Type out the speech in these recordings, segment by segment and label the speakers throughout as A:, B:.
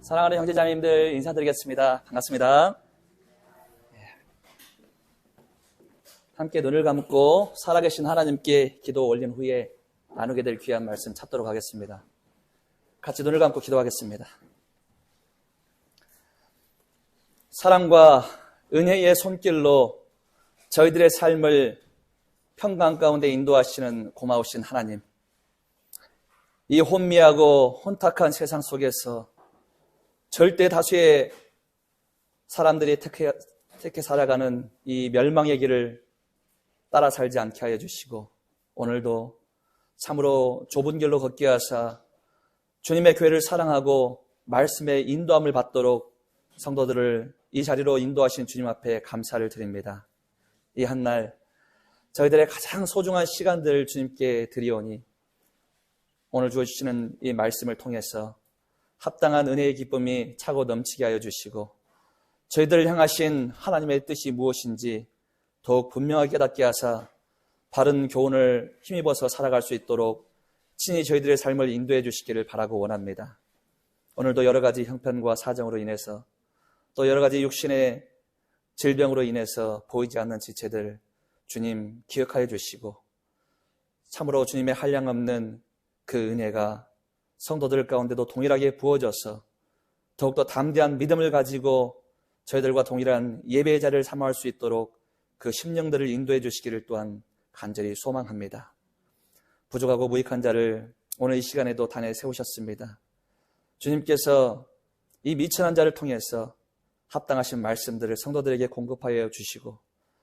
A: 사랑하는 형제자매님들 인사드리겠습니다. 반갑습니다. 함께 눈을 감고 살아계신 하나님께 기도 올린 후에 나누게 될 귀한 말씀 찾도록 하겠습니다. 같이 눈을 감고 기도하겠습니다. 사랑과 은혜의 손길로 저희들의 삶을 평강 가운데 인도하시는 고마우신 하나님, 이 혼미하고 혼탁한 세상 속에서 절대 다수의 사람들이 택해 살아가는 이 멸망의 길을 따라 살지 않게 하여 주시고, 오늘도 참으로 좁은 길로 걷게 하사 주님의 교회를 사랑하고 말씀의 인도함을 받도록 성도들을 이 자리로 인도하신 주님 앞에 감사를 드립니다. 이 한날 저희들의 가장 소중한 시간들을 주님께 드리오니 오늘 주어주시는 이 말씀을 통해서 합당한 은혜의 기쁨이 차고 넘치게 하여 주시고, 저희들을 향하신 하나님의 뜻이 무엇인지 더욱 분명하게 깨닫게 하사 바른 교훈을 힘입어서 살아갈 수 있도록 친히 저희들의 삶을 인도해 주시기를 바라고 원합니다. 오늘도 여러 가지 형편과 사정으로 인해서, 또 여러 가지 육신의 질병으로 인해서 보이지 않는 지체들 주님 기억하여 주시고, 참으로 주님의 한량없는 그 은혜가 성도들 가운데도 동일하게 부어져서 더욱더 담대한 믿음을 가지고 저희들과 동일한 예배의 자리를 삼아할 수 있도록 그 심령들을 인도해 주시기를 또한 간절히 소망합니다. 부족하고 무익한 자를 오늘 이 시간에도 단에 세우셨습니다. 주님께서 이 미천한 자를 통해서 합당하신 말씀들을 성도들에게 공급하여 주시고,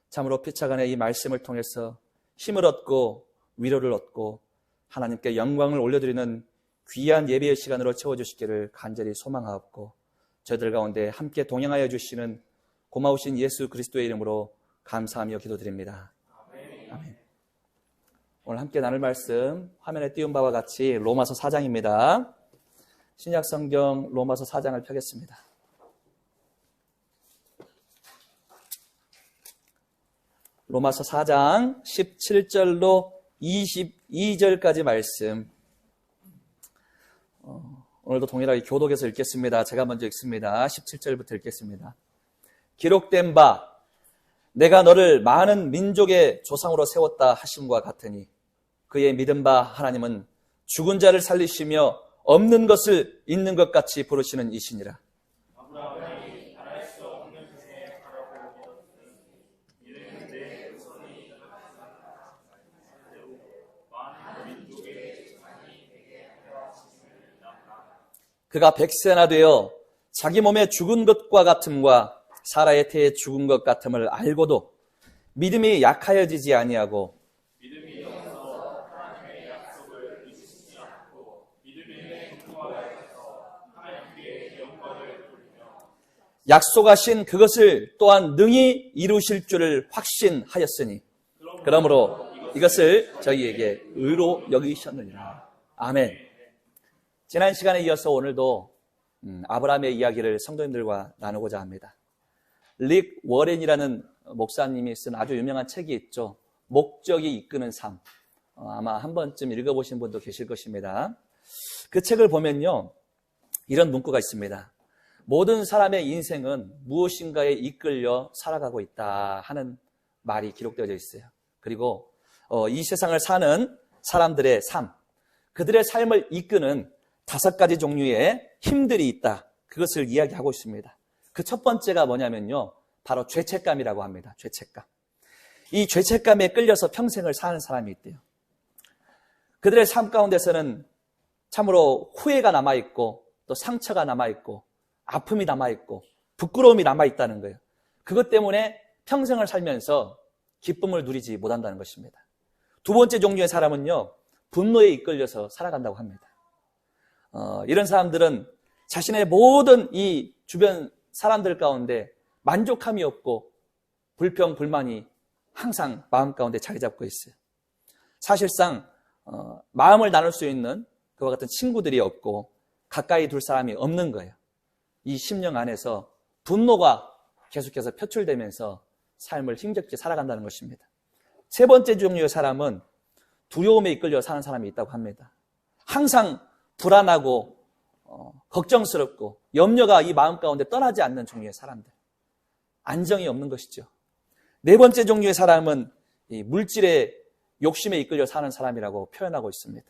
A: 참으로 피차간에 이 말씀을 통해서 힘을 얻고 위로를 얻고 하나님께 영광을 올려드리는 귀한 예배의 시간으로 채워주시기를 간절히 소망하옵고, 저희들 가운데 함께 동행하여 주시는 고마우신 예수 그리스도의 이름으로 감사하며 기도드립니다. 아멘. 오늘 함께 나눌 말씀 화면에 띄운 바와 같이 로마서 4장입니다. 신약성경 로마서 4장을 펴겠습니다. 로마서 4장 17절로 22절까지 말씀, 오늘도 동일하게 교독에서 읽겠습니다. 제가 먼저 읽습니다. 17절부터 읽겠습니다. 기록된 바 내가 너를 많은 민족의 조상으로 세웠다 하심과 같으니 그의 믿은 바 하나님은 죽은 자를 살리시며 없는 것을 있는 것 같이 부르시는 이시니라. 그가 백세나 되어 자기 몸에 죽은 것과 같음과 사라의 태에 죽은 것 같음을 알고도 믿음이 약하여지지 아니하고 약속하신 그것을 또한 능히 이루실 줄을 확신하였으니 그러므로 이것을 저희에게 의로 여기셨느니라. 아멘. 지난 시간에 이어서 오늘도 아브라함의 이야기를 성도님들과 나누고자 합니다. 릭 워렌이라는 목사님이 쓴 아주 유명한 책이 있죠. 목적이 이끄는 삶. 아마 한 번쯤 읽어보신 분도 계실 것입니다. 그 책을 보면요, 이런 문구가 있습니다. 모든 사람의 인생은 무엇인가에 이끌려 살아가고 있다 하는 말이 기록되어져 있어요. 그리고 이 세상을 사는 사람들의 삶, 그들의 삶을 이끄는 5가지 종류의 힘들이 있다. 그것을 이야기하고 있습니다. 그 첫 번째가 뭐냐면요, 바로 죄책감이라고 합니다. 죄책감. 이 죄책감에 끌려서 평생을 사는 사람이 있대요. 그들의 삶 가운데서는 참으로 후회가 남아있고, 또 상처가 남아있고, 아픔이 남아있고, 부끄러움이 남아있다는 거예요. 그것 때문에 평생을 살면서 기쁨을 누리지 못한다는 것입니다. 두 번째 종류의 사람은요, 분노에 이끌려서 살아간다고 합니다. 이런 사람들은 자신의 모든 이 주변 사람들 가운데 만족함이 없고 불평, 불만이 항상 마음 가운데 자리 잡고 있어요. 사실상 마음을 나눌 수 있는 그와 같은 친구들이 없고 가까이 둘 사람이 없는 거예요. 이 심령 안에서 분노가 계속해서 표출되면서 삶을 힘겹게 살아간다는 것입니다. 세 번째 종류의 사람은 두려움에 이끌려 사는 사람이 있다고 합니다. 항상 불안하고 걱정스럽고 염려가 이 마음 가운데 떠나지 않는 종류의 사람들. 안정이 없는 것이죠. 네 번째 종류의 사람은 이 물질의 욕심에 이끌려 사는 사람이라고 표현하고 있습니다.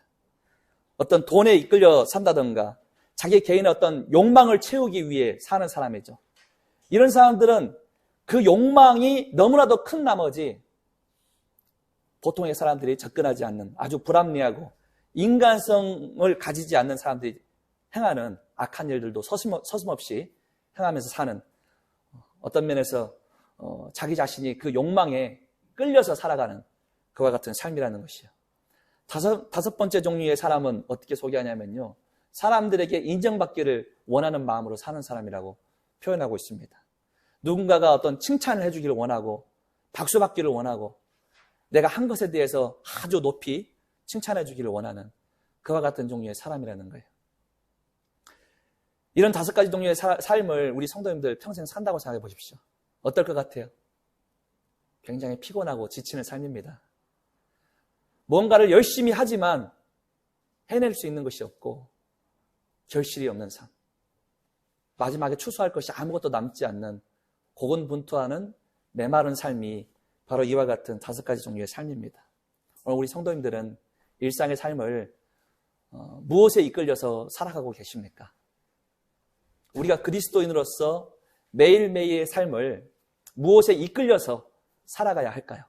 A: 어떤 돈에 이끌려 산다던가 자기 개인의 어떤 욕망을 채우기 위해 사는 사람이죠. 이런 사람들은 그 욕망이 너무나도 큰 나머지 보통의 사람들이 접근하지 않는 아주 불합리하고 인간성을 가지지 않는 사람들이 행하는 악한 일들도 서슴없이 행하면서 사는, 어떤 면에서 자기 자신이 그 욕망에 끌려서 살아가는 그와 같은 삶이라는 것이요. 다섯 번째 종류의 사람은 어떻게 소개하냐면요, 사람들에게 인정받기를 원하는 마음으로 사는 사람이라고 표현하고 있습니다. 누군가가 어떤 칭찬을 해주기를 원하고 박수받기를 원하고 내가 한 것에 대해서 아주 높이 칭찬해 주기를 원하는 그와 같은 종류의 사람이라는 거예요. 이런 5가지 종류의 삶을 우리 성도님들 평생 산다고 생각해 보십시오. 어떨 것 같아요? 굉장히 피곤하고 지치는 삶입니다. 뭔가를 열심히 하지만 해낼 수 있는 것이 없고 결실이 없는 삶. 마지막에 추수할 것이 아무것도 남지 않는 고군분투하는 메마른 삶이 바로 이와 같은 5가지 종류의 삶입니다. 오늘 우리 성도님들은 일상의 삶을 무엇에 이끌려서 살아가고 계십니까? 우리가 그리스도인으로서 매일매일의 삶을 무엇에 이끌려서 살아가야 할까요?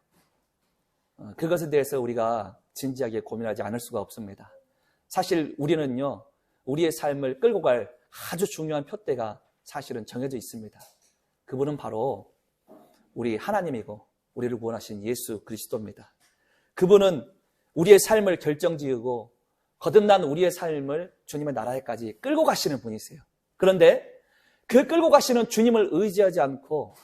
A: 그것에 대해서 우리가 진지하게 고민하지 않을 수가 없습니다. 사실 우리는요, 우리의 삶을 끌고 갈 아주 중요한 표대가 사실은 정해져 있습니다. 그분은 바로 우리 하나님이고 우리를 구원하신 예수 그리스도입니다. 그분은 우리의 삶을 결정지으고 거듭난 우리의 삶을 주님의 나라에까지 끌고 가시는 분이세요. 그런데 그 끌고 가시는 주님을 의지하지 않고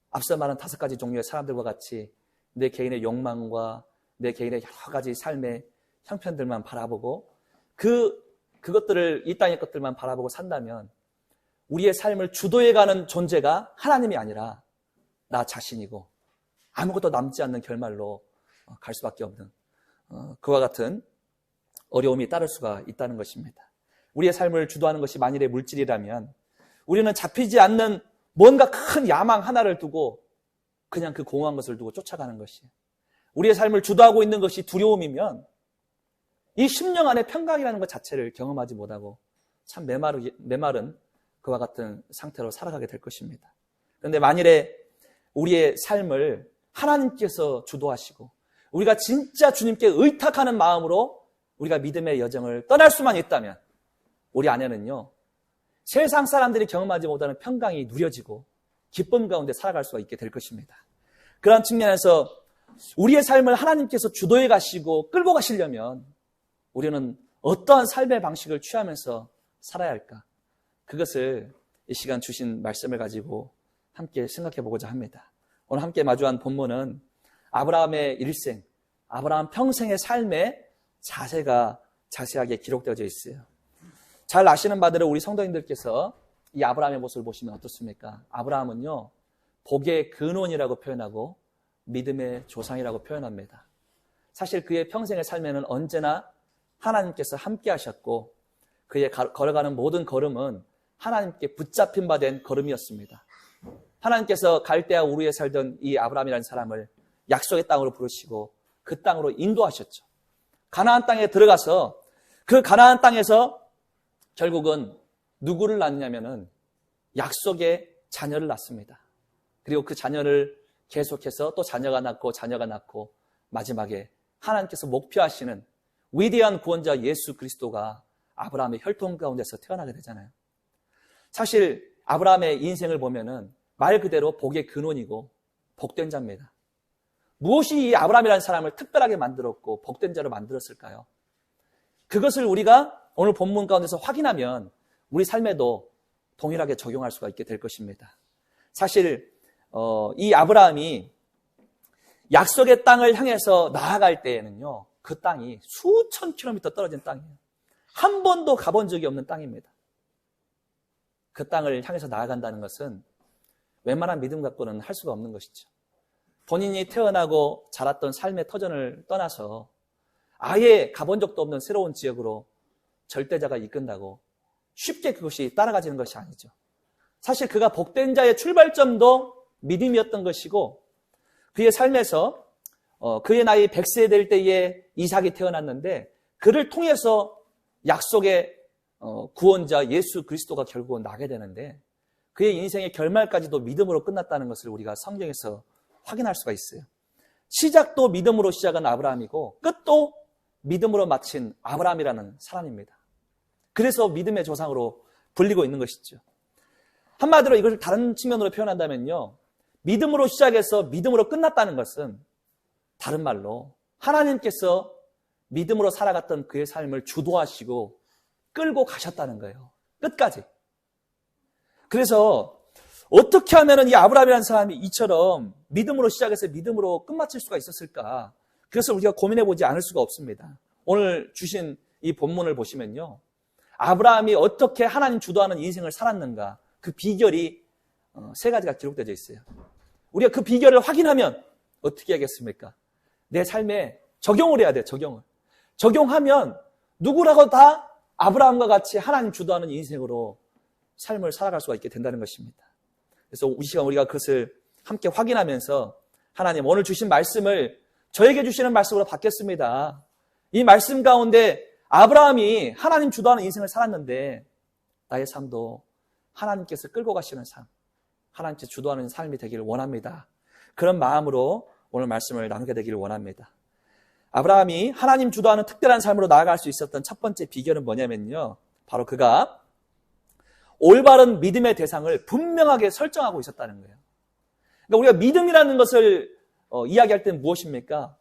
A: 앞서 말한 5가지 종류의 사람들과 같이 내 개인의 욕망과 내 개인의 여러 가지 삶의 형편들만 바라보고 그것들을, 이 땅의 것들만 바라보고 산다면 우리의 삶을 주도해가는 존재가 하나님이 아니라 나 자신이고 아무것도 남지 않는 결말로 갈 수밖에 없는 그와 같은 어려움이 따를 수가 있다는 것입니다. 우리의 삶을 주도하는 것이 만일의 물질이라면 우리는 잡히지 않는 뭔가 큰 야망 하나를 두고 그냥 그 공허한 것을 두고 쫓아가는 것이에요. 우리의 삶을 주도하고 있는 것이 두려움이면 이 심령 안에 평강이라는 것 자체를 경험하지 못하고 참 메마른 그와 같은 상태로 살아가게 될 것입니다. 그런데 만일에 우리의 삶을 하나님께서 주도하시고 우리가 진짜 주님께 의탁하는 마음으로 우리가 믿음의 여정을 떠날 수만 있다면 우리 안에는요, 세상 사람들이 경험하지 못하는 평강이 누려지고 기쁨 가운데 살아갈 수가 있게 될 것입니다. 그런 측면에서 우리의 삶을 하나님께서 주도해 가시고 끌고 가시려면 우리는 어떠한 삶의 방식을 취하면서 살아야 할까? 그것을 이 시간 주신 말씀을 가지고 함께 생각해 보고자 합니다. 오늘 함께 마주한 본문은 아브라함의 일생, 아브라함 평생의 삶의 자세가 자세하게 기록되어져 있어요. 잘 아시는 바대로 우리 성도님들께서 이 아브라함의 모습을 보시면 어떻습니까? 아브라함은요, 복의 근원이라고 표현하고 믿음의 조상이라고 표현합니다. 사실 그의 평생의 삶에는 언제나 하나님께서 함께 하셨고 그의 걸어가는 모든 걸음은 하나님께 붙잡힌 바 된 걸음이었습니다. 하나님께서 갈대아 우르에 살던 이 아브라함이라는 사람을 약속의 땅으로 부르시고 그 땅으로 인도하셨죠. 가나안 땅에 들어가서 그 가나안 땅에서 결국은 누구를 낳느냐면은 약속의 자녀를 낳습니다. 그리고 그 자녀를 계속해서 또 자녀가 낳고 마지막에 하나님께서 목표하시는 위대한 구원자 예수 그리스도가 아브라함의 혈통 가운데서 태어나게 되잖아요. 사실 아브라함의 인생을 보면은 말 그대로 복의 근원이고 복된 자입니다. 무엇이 이 아브라함이라는 사람을 특별하게 만들었고 복된 자로 만들었을까요? 그것을 우리가 오늘 본문 가운데서 확인하면 우리 삶에도 동일하게 적용할 수가 있게 될 것입니다. 사실 이 아브라함이 약속의 땅을 향해서 나아갈 때에는요, 그 땅이 수천 킬로미터 떨어진 땅이에요. 한 번도 가본 적이 없는 땅입니다. 그 땅을 향해서 나아간다는 것은 웬만한 믿음 갖고는 할 수가 없는 것이죠. 본인이 태어나고 자랐던 삶의 터전을 떠나서 아예 가본 적도 없는 새로운 지역으로 절대자가 이끈다고 쉽게 그것이 따라가지는 것이 아니죠. 사실 그가 복된 자의 출발점도 믿음이었던 것이고 그의 삶에서 그의 나이 100세 될 때에 이삭이 태어났는데 그를 통해서 약속의 구원자 예수 그리스도가 결국은 나게 되는데 그의 인생의 결말까지도 믿음으로 끝났다는 것을 우리가 성경에서 확인할 수가 있어요. 시작도 믿음으로 시작한 아브라함이고 끝도 믿음으로 마친 아브라함이라는 사람입니다. 그래서 믿음의 조상으로 불리고 있는 것이죠. 한마디로 이것을 다른 측면으로 표현한다면요. 믿음으로 시작해서 믿음으로 끝났다는 것은 다른 말로 하나님께서 믿음으로 살아갔던 그의 삶을 주도하시고 끌고 가셨다는 거예요. 끝까지. 그래서 어떻게 하면 이 아브라함이라는 사람이 이처럼 믿음으로 시작해서 믿음으로 끝마칠 수가 있었을까? 그래서 우리가 고민해보지 않을 수가 없습니다. 오늘 주신 이 본문을 보시면요. 아브라함이 어떻게 하나님 주도하는 인생을 살았는가? 그 비결이 세 가지가 기록되어 있어요. 우리가 그 비결을 확인하면 어떻게 하겠습니까? 내 삶에 적용을 해야 돼요. 적용하면 누구라고 다 아브라함과 같이 하나님 주도하는 인생으로 삶을 살아갈 수가 있게 된다는 것입니다. 그래서 이 시간 우리가 그것을 함께 확인하면서 하나님 오늘 주신 말씀을 저에게 주시는 말씀으로 받겠습니다. 이 말씀 가운데 아브라함이 하나님 주도하는 인생을 살았는데 나의 삶도 하나님께서 끌고 가시는 삶, 하나님께서 주도하는 삶이 되기를 원합니다. 그런 마음으로 오늘 말씀을 나누게 되기를 원합니다. 아브라함이 하나님 주도하는 특별한 삶으로 나아갈 수 있었던 첫 번째 비결은 뭐냐면요. 바로 그가 올바른 믿음의 대상을 분명하게 설정하고 있었다는 거예요. 그러니까 우리가 믿음이라는 것을 이야기할 때는 무엇입니까?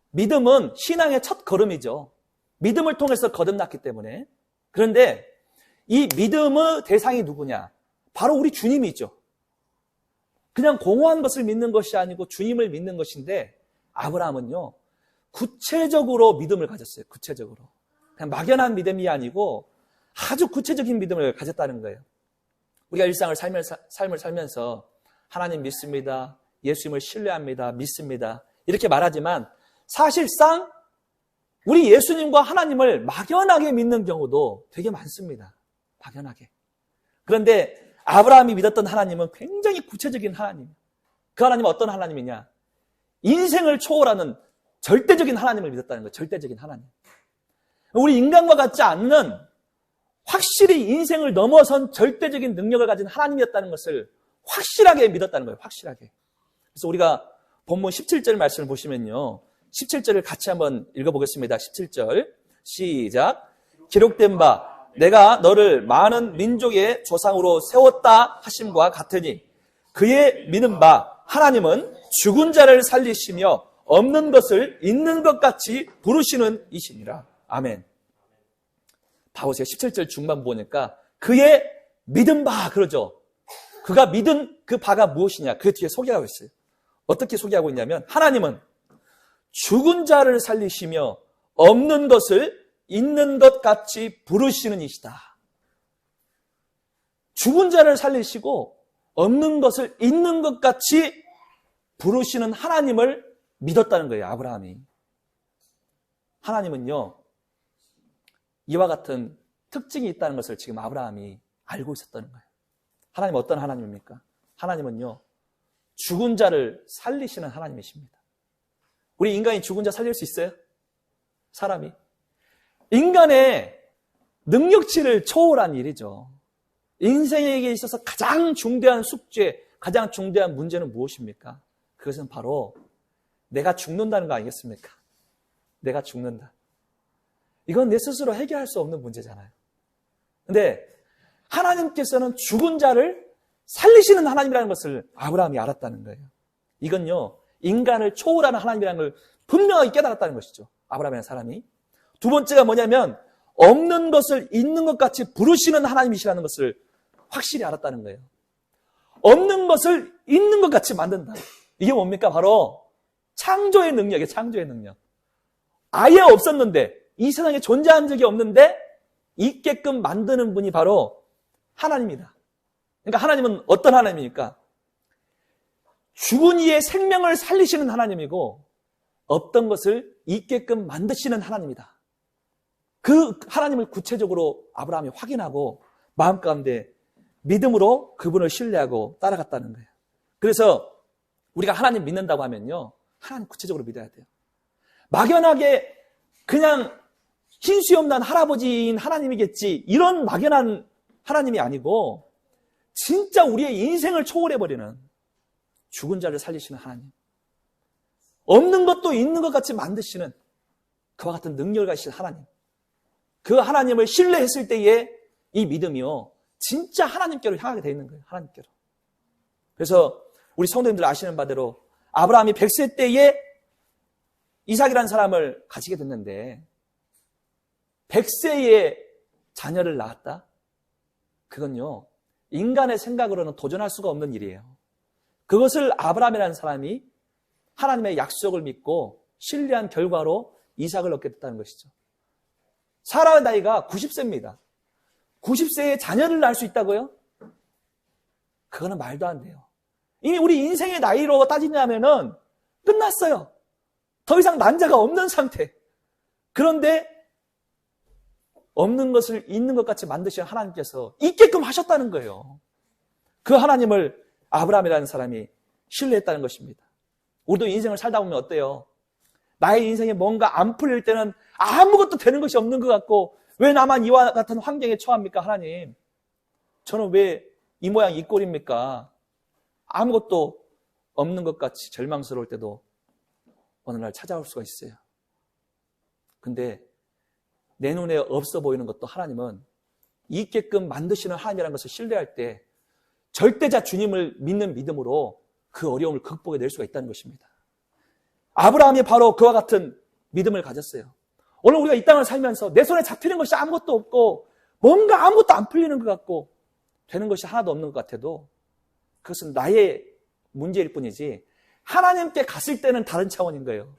A: 믿음은 신앙의 첫 걸음이죠. 믿음을 통해서 거듭났기 때문에. 그런데 이 믿음의 대상이 누구냐? 바로 우리 주님이죠. 그냥 공허한 것을 믿는 것이 아니고 주님을 믿는 것인데 아브라함은요. 구체적으로 믿음을 가졌어요. 구체적으로. 그냥 막연한 믿음이 아니고 아주 구체적인 믿음을 가졌다는 거예요. 우리가 일상을 삶을 살면서 하나님 믿습니다. 예수님을 신뢰합니다. 믿습니다. 이렇게 말하지만 사실상 우리 예수님과 하나님을 막연하게 믿는 경우도 되게 많습니다. 막연하게. 그런데 아브라함이 믿었던 하나님은 굉장히 구체적인 하나님. 그 하나님은 어떤 하나님이냐? 인생을 초월하는 절대적인 하나님을 믿었다는 거예요. 절대적인 하나님. 우리 인간과 같지 않는 확실히 인생을 넘어선 절대적인 능력을 가진 하나님이었다는 것을 확실하게 믿었다는 거예요. 확실하게. 그래서 우리가 본문 17절 말씀을 보시면요. 17절을 같이 한번 읽어보겠습니다. 17절 시작. 기록된 바 내가 너를 많은 민족의 조상으로 세웠다 하심과 같으니 그의 믿은 바 하나님은 죽은 자를 살리시며 없는 것을 있는 것 같이 부르시는 이시니라. 아멘. 봐보세요. 17절 중반 보니까 그의 믿은 바 그러죠. 그가 믿은 그 바가 무엇이냐. 그 뒤에 소개하고 있어요. 어떻게 소개하고 있냐면 하나님은 죽은 자를 살리시며 없는 것을 있는 것 같이 부르시는 이시다. 죽은 자를 살리시고 없는 것을 있는 것 같이 부르시는 하나님을 믿었다는 거예요. 아브라함이. 하나님은요. 이와 같은 특징이 있다는 것을 지금 아브라함이 알고 있었다는 거예요. 하나님은 어떤 하나님입니까? 하나님은요. 죽은 자를 살리시는 하나님이십니다. 우리 인간이 죽은 자 살릴 수 있어요? 사람이. 인간의 능력치를 초월한 일이죠. 인생에게 있어서 가장 중대한 숙제, 가장 중대한 문제는 무엇입니까? 그것은 바로 내가 죽는다는 거 아니겠습니까? 내가 죽는다. 이건 내 스스로 해결할 수 없는 문제잖아요. 근데 하나님께서는 죽은 자를 살리시는 하나님이라는 것을 아브라함이 알았다는 거예요. 이건요, 인간을 초월하는 하나님이라는 걸 분명하게 깨달았다는 것이죠. 아브라함이라는 사람이. 두 번째가 뭐냐면 없는 것을 있는 것 같이 부르시는 하나님이시라는 것을 확실히 알았다는 거예요. 없는 것을 있는 것 같이 만든다. 이게 뭡니까? 바로 창조의 능력이에요. 창조의 능력. 아예 없었는데 이 세상에 존재한 적이 없는데 있게끔 만드는 분이 바로 하나님이다. 그러니까 하나님은 어떤 하나님입니까? 죽은 이의 생명을 살리시는 하나님이고 없던 것을 있게끔 만드시는 하나님이다. 그 하나님을 구체적으로 아브라함이 확인하고 마음 가운데 믿음으로 그분을 신뢰하고 따라갔다는 거예요. 그래서 우리가 하나님 믿는다고 하면요, 하나님 구체적으로 믿어야 돼요. 막연하게 그냥 흰수염난 할아버지인 하나님이겠지, 이런 막연한 하나님이 아니고 진짜 우리의 인생을 초월해버리는 죽은 자를 살리시는 하나님, 없는 것도 있는 것 같이 만드시는 그와 같은 능력을 가지신 하나님, 그 하나님을 신뢰했을 때에 이 믿음이요, 진짜 하나님께로 향하게 되어 있는 거예요. 하나님께로. 그래서 우리 성도님들 아시는 바대로 아브라함이 100세 때에 이삭이라는 사람을 가지게 됐는데 100세에 자녀를 낳았다? 그건요, 인간의 생각으로는 도전할 수가 없는 일이에요. 그것을 아브라함이라는 사람이 하나님의 약속을 믿고 신뢰한 결과로 이삭을 얻게 됐다는 것이죠. 사라의 나이가 90세입니다. 90세에 자녀를 낳을 수 있다고요? 그거는 말도 안 돼요. 이미 우리 인생의 나이로 따지냐면은 끝났어요. 더 이상 난자가 없는 상태. 그런데 없는 것을 있는 것 같이 만드신 하나님께서 있게끔 하셨다는 거예요. 그 하나님을 아브라함이라는 사람이 신뢰했다는 것입니다. 우리도 인생을 살다 보면 어때요? 나의 인생에 뭔가 안 풀릴 때는 아무것도 되는 것이 없는 것 같고, 왜 나만 이와 같은 환경에 처합니까? 하나님, 저는 왜 이 모양 이 꼴입니까? 아무것도 없는 것 같이 절망스러울 때도 어느 날 찾아올 수가 있어요. 근데 내 눈에 없어 보이는 것도 하나님은 있게끔 만드시는 하나님이라는 것을 신뢰할 때 절대자 주님을 믿는 믿음으로 그 어려움을 극복해낼 수가 있다는 것입니다. 아브라함이 바로 그와 같은 믿음을 가졌어요. 오늘 우리가 이 땅을 살면서 내 손에 잡히는 것이 아무것도 없고 뭔가 아무것도 안 풀리는 것 같고 되는 것이 하나도 없는 것 같아도 그것은 나의 문제일 뿐이지 하나님께 갔을 때는 다른 차원인 거예요.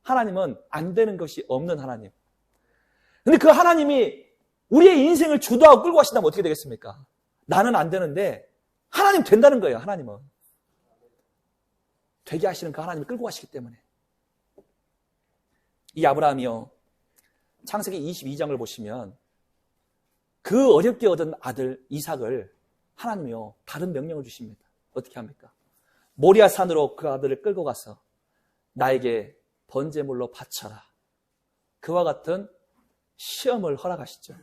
A: 하나님은 안 되는 것이 없는 하나님. 근데 그 하나님이 우리의 인생을 주도하고 끌고 가신다면 어떻게 되겠습니까? 나는 안 되는데 하나님 된다는 거예요. 하나님은 되게 하시는 그 하나님을 끌고 가시기 때문에. 이 아브라함이요, 창세기 22장을 보시면 그 어렵게 얻은 아들 이삭을 하나님이요, 다른 명령을 주십니다. 어떻게 합니까? 모리아 산으로 그 아들을 끌고 가서 나에게 번제물로 바쳐라. 그와 같은 시험을 허락하시죠.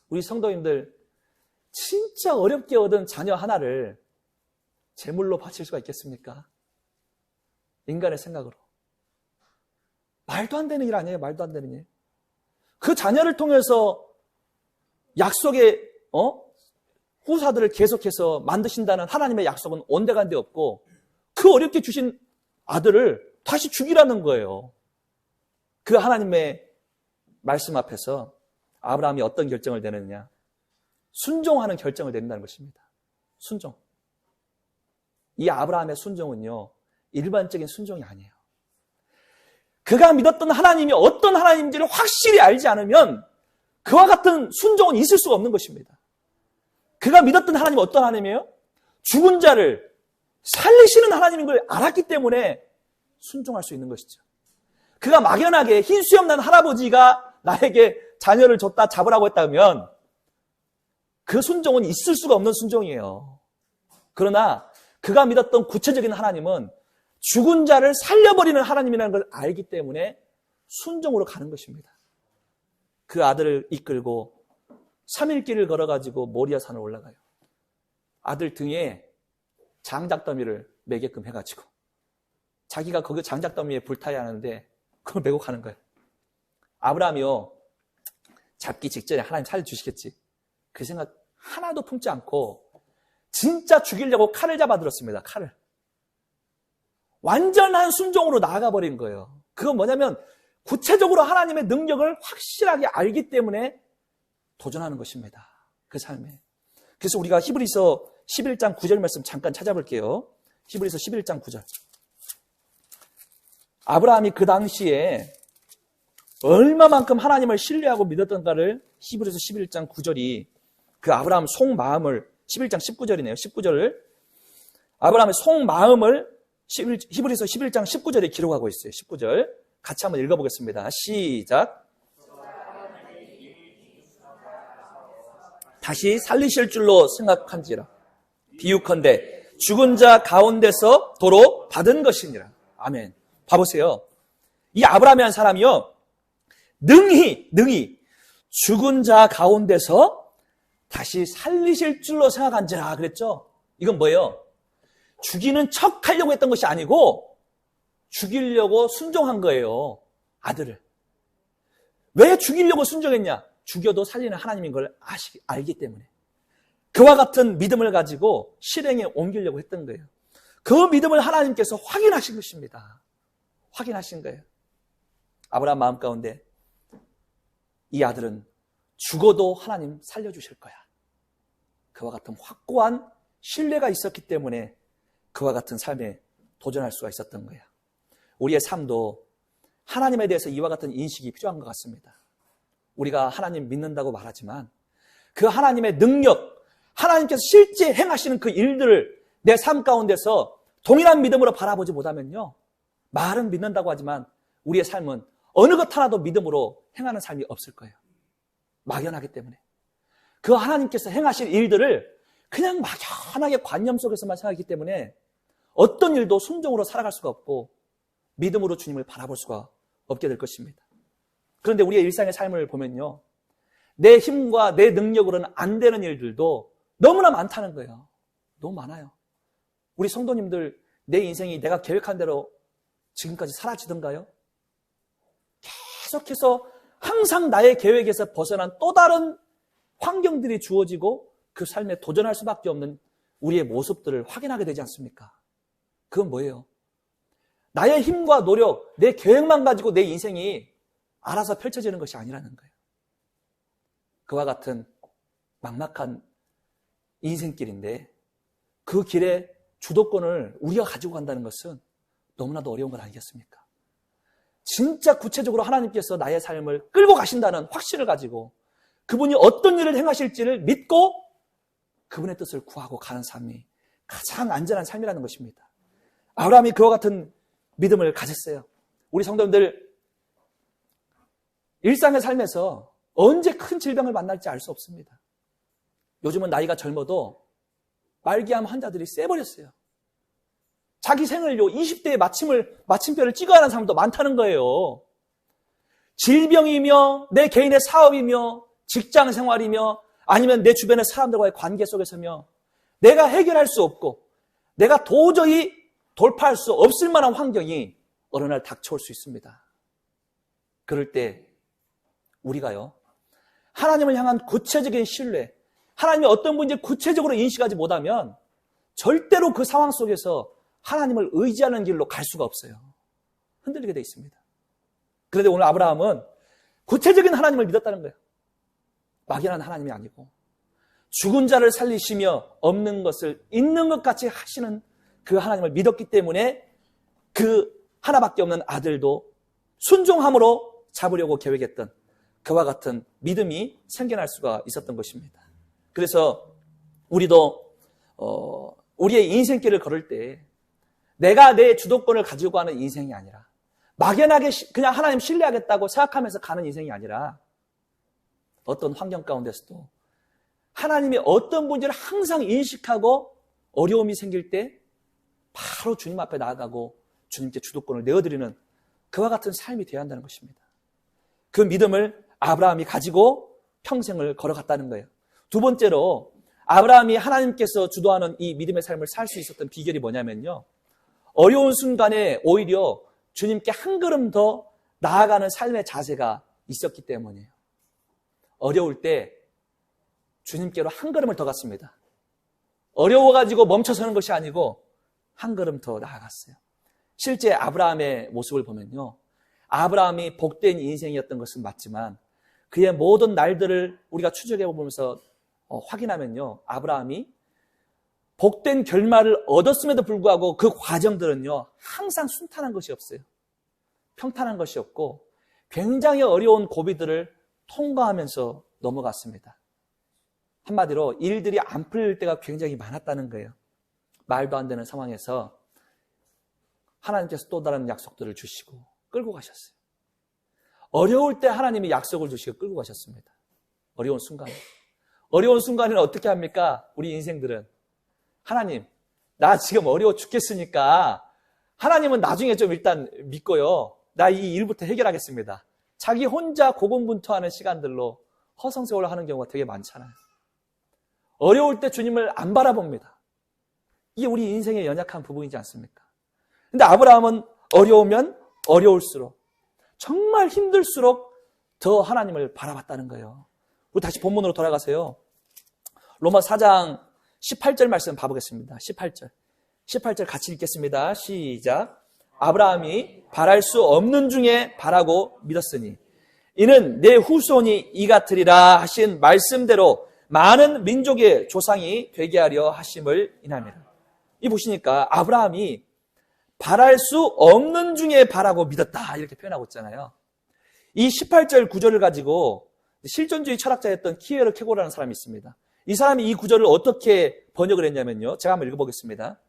A: 우리 성도님들 진짜 어렵게 얻은 자녀 하나를 제물로 바칠 수가 있겠습니까? 인간의 생각으로. 말도 안 되는 일 아니에요. 말도 안 되는 일. 그 자녀를 통해서 약속의 후사들을 계속해서 만드신다는 하나님의 약속은 온데간데 없고 그 어렵게 주신 아들을 다시 죽이라는 거예요. 그 하나님의 말씀 앞에서 아브라함이 어떤 결정을 내느냐? 순종하는 결정을 내린다는 것입니다. 순종. 이 아브라함의 순종은요, 일반적인 순종이 아니에요. 그가 믿었던 하나님이 어떤 하나님인지를 확실히 알지 않으면 그와 같은 순종은 있을 수가 없는 것입니다. 그가 믿었던 하나님이 어떤 하나님이에요? 죽은 자를 살리시는 하나님인 걸 알았기 때문에 순종할 수 있는 것이죠. 그가 막연하게 흰수염 난 할아버지가 나에게 자녀를 줬다 잡으라고 했다면 그 순종은 있을 수가 없는 순종이에요. 그러나 그가 믿었던 구체적인 하나님은 죽은 자를 살려버리는 하나님이라는 걸 알기 때문에 순종으로 가는 것입니다. 그 아들을 이끌고 3일 길을 걸어가지고 모리아 산을 올라가요. 아들 등에 장작더미를 매게끔 해가지고 자기가 거기 장작더미에 불타야 하는데 그걸 메고 가는 거예요. 아브라함이요, 잡기 직전에 하나님 살려주시겠지, 그 생각 하나도 품지 않고 진짜 죽이려고 칼을 잡아들었습니다. 칼을. 완전한 순종으로 나아가버린 거예요. 그건 뭐냐면 구체적으로 하나님의 능력을 확실하게 알기 때문에 도전하는 것입니다. 그 삶에. 그래서 우리가 히브리서 11장 9절 말씀 잠깐 찾아볼게요. 히브리서 11장 9절. 아브라함이 그 당시에 얼마만큼 하나님을 신뢰하고 믿었던가를 히브리서 11장 9절이 그 아브라함 속마음을, 11장 19절이네요. 19절을, 아브라함의 속마음을 히브리서 11장 19절에 기록하고 있어요. 19절. 같이 한번 읽어보겠습니다. 시작. 다시 살리실 줄로 생각한지라. 비유컨대 죽은 자 가운데서 도로 받은 것이니라. 아멘. 봐보세요. 이 아브라함이라는 사람이요, 능히 죽은 자 가운데서 다시 살리실 줄로 생각한지라 그랬죠. 이건 뭐예요? 죽이는 척 하려고 했던 것이 아니고 죽이려고 순종한 거예요. 아들을. 왜 죽이려고 순종했냐? 죽여도 살리는 하나님인 걸 알기 때문에. 그와 같은 믿음을 가지고 실행에 옮기려고 했던 거예요. 그 믿음을 하나님께서 확인하신 것입니다. 확인하신 거예요. 아브라함 마음 가운데 이 아들은 죽어도 하나님 살려주실 거야. 그와 같은 확고한 신뢰가 있었기 때문에 그와 같은 삶에 도전할 수가 있었던 거예요. 우리의 삶도 하나님에 대해서 이와 같은 인식이 필요한 것 같습니다. 우리가 하나님 믿는다고 말하지만 그 하나님의 능력, 하나님께서 실제 행하시는 그 일들을 내 삶 가운데서 동일한 믿음으로 바라보지 못하면요, 말은 믿는다고 하지만 우리의 삶은 어느 것 하나도 믿음으로 행하는 삶이 없을 거예요. 막연하기 때문에. 그 하나님께서 행하실 일들을 그냥 막연하게 관념 속에서만 생각하기 때문에 어떤 일도 순종으로 살아갈 수가 없고 믿음으로 주님을 바라볼 수가 없게 될 것입니다. 그런데 우리의 일상의 삶을 보면요, 내 힘과 내 능력으로는 안 되는 일들도 너무나 많다는 거예요. 너무 많아요. 우리 성도님들, 내 인생이 내가 계획한 대로 지금까지 사라지던가요? 계속해서 항상 나의 계획에서 벗어난 또 다른 환경들이 주어지고 그 삶에 도전할 수밖에 없는 우리의 모습들을 확인하게 되지 않습니까? 그건 뭐예요? 나의 힘과 노력, 내 계획만 가지고 내 인생이 알아서 펼쳐지는 것이 아니라는 거예요. 그와 같은 막막한 인생길인데 그 길에 주도권을 우리가 가지고 간다는 것은 너무나도 어려운 건 아니겠습니까? 진짜 구체적으로 하나님께서 나의 삶을 끌고 가신다는 확신을 가지고 그분이 어떤 일을 행하실지를 믿고 그분의 뜻을 구하고 가는 삶이 가장 안전한 삶이라는 것입니다. 아브라함이 그와 같은 믿음을 가졌어요. 우리 성도님들, 일상의 삶에서 언제 큰 질병을 만날지 알 수 없습니다. 요즘은 나이가 젊어도 말기암 환자들이 세버렸어요. 자기 생을요 20대에 마침표를 찍어야 하는 사람도 많다는 거예요. 질병이며 내 개인의 사업이며 직장 생활이며 아니면 내 주변의 사람들과의 관계 속에서며 내가 해결할 수 없고 내가 도저히 돌파할 수 없을 만한 환경이 어느 날 닥쳐올 수 있습니다. 그럴 때 우리가요, 하나님을 향한 구체적인 신뢰, 하나님이 어떤 분인지 구체적으로 인식하지 못하면 절대로 그 상황 속에서 하나님을 의지하는 길로 갈 수가 없어요. 흔들리게 돼 있습니다. 그런데 오늘 아브라함은 구체적인 하나님을 믿었다는 거예요. 막연한 하나님이 아니고 죽은 자를 살리시며 없는 것을 있는 것 같이 하시는 그 하나님을 믿었기 때문에 그 하나밖에 없는 아들도 순종함으로 잡으려고 계획했던 그와 같은 믿음이 생겨날 수가 있었던 것입니다. 그래서 우리도 우리의 인생길을 걸을 때 내가 내 주도권을 가지고 가는 인생이 아니라 막연하게 그냥 하나님 신뢰하겠다고 생각하면서 가는 인생이 아니라 어떤 환경 가운데서도 하나님이 어떤 분인지를 항상 인식하고 어려움이 생길 때 바로 주님 앞에 나아가고 주님께 주도권을 내어드리는 그와 같은 삶이 되어야 한다는 것입니다. 그 믿음을 아브라함이 가지고 평생을 걸어갔다는 거예요. 두 번째로 아브라함이 하나님께서 주도하는 이 믿음의 삶을 살 수 있었던 비결이 뭐냐면요, 어려운 순간에 오히려 주님께 한 걸음 더 나아가는 삶의 자세가 있었기 때문이에요. 어려울 때 주님께로 한 걸음을 더 갔습니다. 어려워가지고 멈춰서는 것이 아니고 한 걸음 더 나아갔어요. 실제 아브라함의 모습을 보면요, 아브라함이 복된 인생이었던 것은 맞지만 그의 모든 날들을 우리가 추적해 보면서 확인하면요, 아브라함이 복된 결말을 얻었음에도 불구하고 그 과정들은요 항상 순탄한 것이 없어요. 평탄한 것이 없고 굉장히 어려운 고비들을 통과하면서 넘어갔습니다. 한마디로 일들이 안 풀릴 때가 굉장히 많았다는 거예요. 말도 안 되는 상황에서 하나님께서 또 다른 약속들을 주시고 끌고 가셨어요. 어려울 때 하나님이 약속을 주시고 끌고 가셨습니다. 어려운 순간에. 어려운 순간에는 어떻게 합니까? 우리 인생들은 하나님, 나 지금 어려워 죽겠으니까 하나님은 나중에 좀 일단 믿고요. 나 이 일부터 해결하겠습니다. 자기 혼자 고군분투하는 시간들로 허송세월을 하는 경우가 되게 많잖아요. 어려울 때 주님을 안 바라봅니다. 이게 우리 인생의 연약한 부분이지 않습니까? 근데 아브라함은 어려우면 어려울수록, 정말 힘들수록 더 하나님을 바라봤다는 거예요. 우리 다시 본문으로 돌아가세요. 로마 4장 18절 말씀 봐보겠습니다. 18절 같이 읽겠습니다. 시작. 아브라함이 바랄 수 없는 중에 바라고 믿었으니 이는 내 후손이 이 같으리라 하신 말씀대로 많은 민족의 조상이 되게 하려 하심을 인함이라. 이 보시니까 아브라함이 바랄 수 없는 중에 바라고 믿었다 이렇게 표현하고 있잖아요. 이 18절 구절을 가지고 실존주의 철학자였던 키에르 케고라는 사람이 있습니다. 이 사람이 이 구절을 어떻게 번역을 했냐면요. 제가 한번 읽어보겠습니다.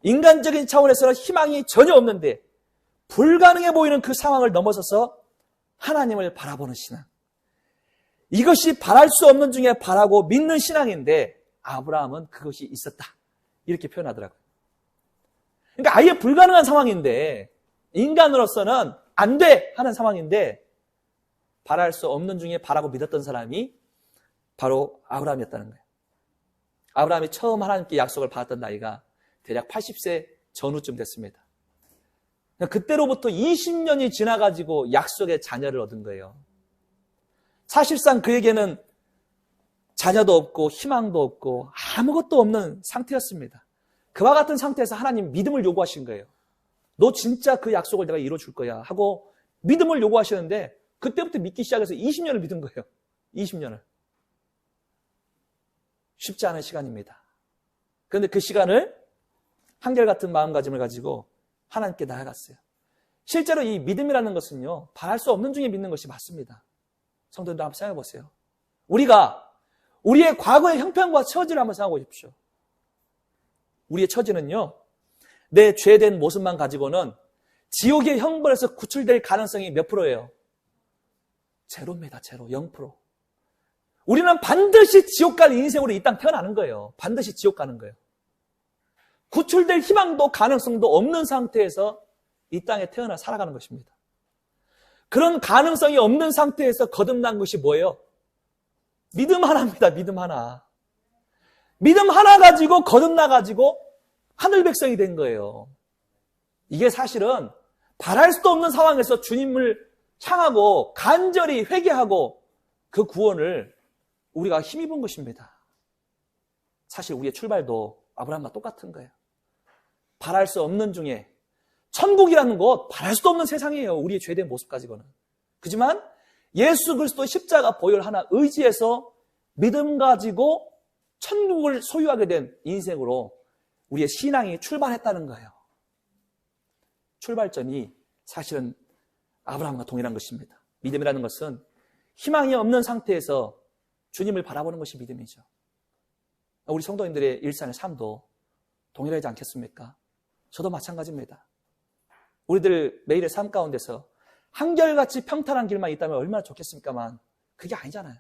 A: 인간적인 차원에서는 희망이 전혀 없는데 불가능해 보이는 그 상황을 넘어서서 하나님을 바라보는 신앙. 이것이 바랄 수 없는 중에 바라고 믿는 신앙인데 아브라함은 그것이 있었다. 이렇게 표현하더라고요. 그러니까 아예 불가능한 상황인데 인간으로서는 안 돼 하는 상황인데 바랄 수 없는 중에 바라고 믿었던 사람이 바로 아브라함이었다는 거예요. 아브라함이 처음 하나님께 약속을 받았던 나이가 대략 80세 전후쯤 됐습니다. 그때로부터 20년이 지나가지고 약속의 자녀를 얻은 거예요. 사실상 그에게는 자녀도 없고 희망도 없고 아무것도 없는 상태였습니다. 그와 같은 상태에서 하나님 믿음을 요구하신 거예요. 너 진짜 그 약속을 내가 이뤄줄 거야 하고 믿음을 요구하시는데 그때부터 믿기 시작해서 20년을 믿은 거예요. 20년을. 쉽지 않은 시간입니다. 그런데 그 시간을 한결같은 마음가짐을 가지고 하나님께 나아갔어요. 실제로 이 믿음이라는 것은요, 바랄 수 없는 중에 믿는 것이 맞습니다. 성도님들 한번 생각해 보세요. 우리가 우리의 과거의 형편과 처지를 한번 생각해 보십시오. 우리의 처지는요, 내 죄된 모습만 가지고는 지옥의 형벌에서 구출될 가능성이 몇 프로예요? 제로입니다. 제로. 0%. 우리는 반드시 지옥 갈 인생으로 이 땅 태어나는 거예요. 반드시 지옥 가는 거예요. 구출될 희망도 가능성도 없는 상태에서 이 땅에 태어나 살아가는 것입니다. 그런 가능성이 없는 상태에서 거듭난 것이 뭐예요? 믿음 하나입니다. 믿음 하나. 믿음 하나 가지고 거듭나가지고 하늘 백성이 된 거예요. 이게 사실은 바랄 수도 없는 상황에서 주님을 향하고 간절히 회개하고 그 구원을 우리가 힘입은 것입니다. 사실 우리의 출발도 아브라함과 똑같은 거예요. 바랄 수 없는 중에 천국이라는 것 바랄 수도 없는 세상이에요. 우리의 죄된 모습 가지고는. 그렇지만 예수 그리스도의 십자가 보혈 하나 의지해서 믿음 가지고 천국을 소유하게 된 인생으로 우리의 신앙이 출발했다는 거예요. 출발점이 사실은 아브라함과 동일한 것입니다. 믿음이라는 것은 희망이 없는 상태에서 주님을 바라보는 것이 믿음이죠. 우리 성도님들의 일상의 삶도 동일하지 않겠습니까? 저도 마찬가지입니다. 우리들 매일의 삶 가운데서 한결같이 평탄한 길만 있다면 얼마나 좋겠습니까만 그게 아니잖아요.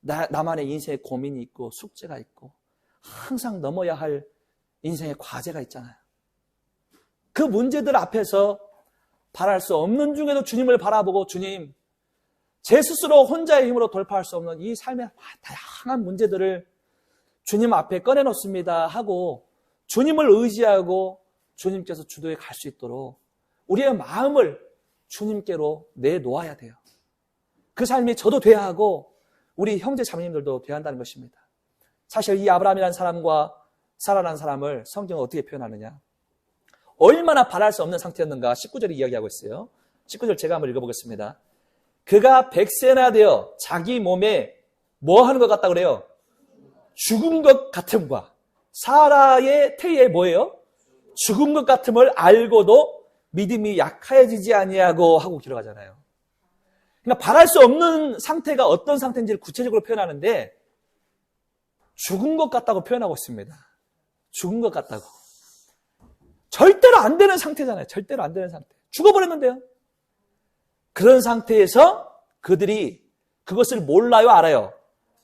A: 나만의 인생의 고민이 있고 숙제가 있고 항상 넘어야 할 인생의 과제가 있잖아요. 그 문제들 앞에서 바랄 수 없는 중에도 주님을 바라보고 주님, 제 스스로 혼자의 힘으로 돌파할 수 없는 이 삶의 다양한 문제들을 주님 앞에 꺼내놓습니다 하고 주님을 의지하고 주님께서 주도해 갈 수 있도록 우리의 마음을 주님께로 내놓아야 돼요. 그 삶이 저도 돼야 하고 우리 형제 자매님들도 돼야 한다는 것입니다. 사실 이 아브라함이라는 사람과 사라라는 사람을 성경은 어떻게 표현하느냐. 얼마나 바랄 수 없는 상태였는가 19절이 이야기하고 있어요. 19절 제가 한번 읽어보겠습니다. 그가 100세나 되어 자기 몸에 뭐 하는 것 같다고 그래요? 죽은 것 같음과 사라의 태에 뭐예요? 죽은 것 같음을 알고도 믿음이 약해지지 아니하고 하고 기록하잖아요. 그러니까 바랄 수 없는 상태가 어떤 상태인지를 구체적으로 표현하는데 죽은 것 같다고 표현하고 있습니다. 죽은 것 같다고. 절대로 안 되는 상태잖아요. 절대로 안 되는 상태. 죽어버렸는데요. 그런 상태에서 그들이 그것을 몰라요, 알아요?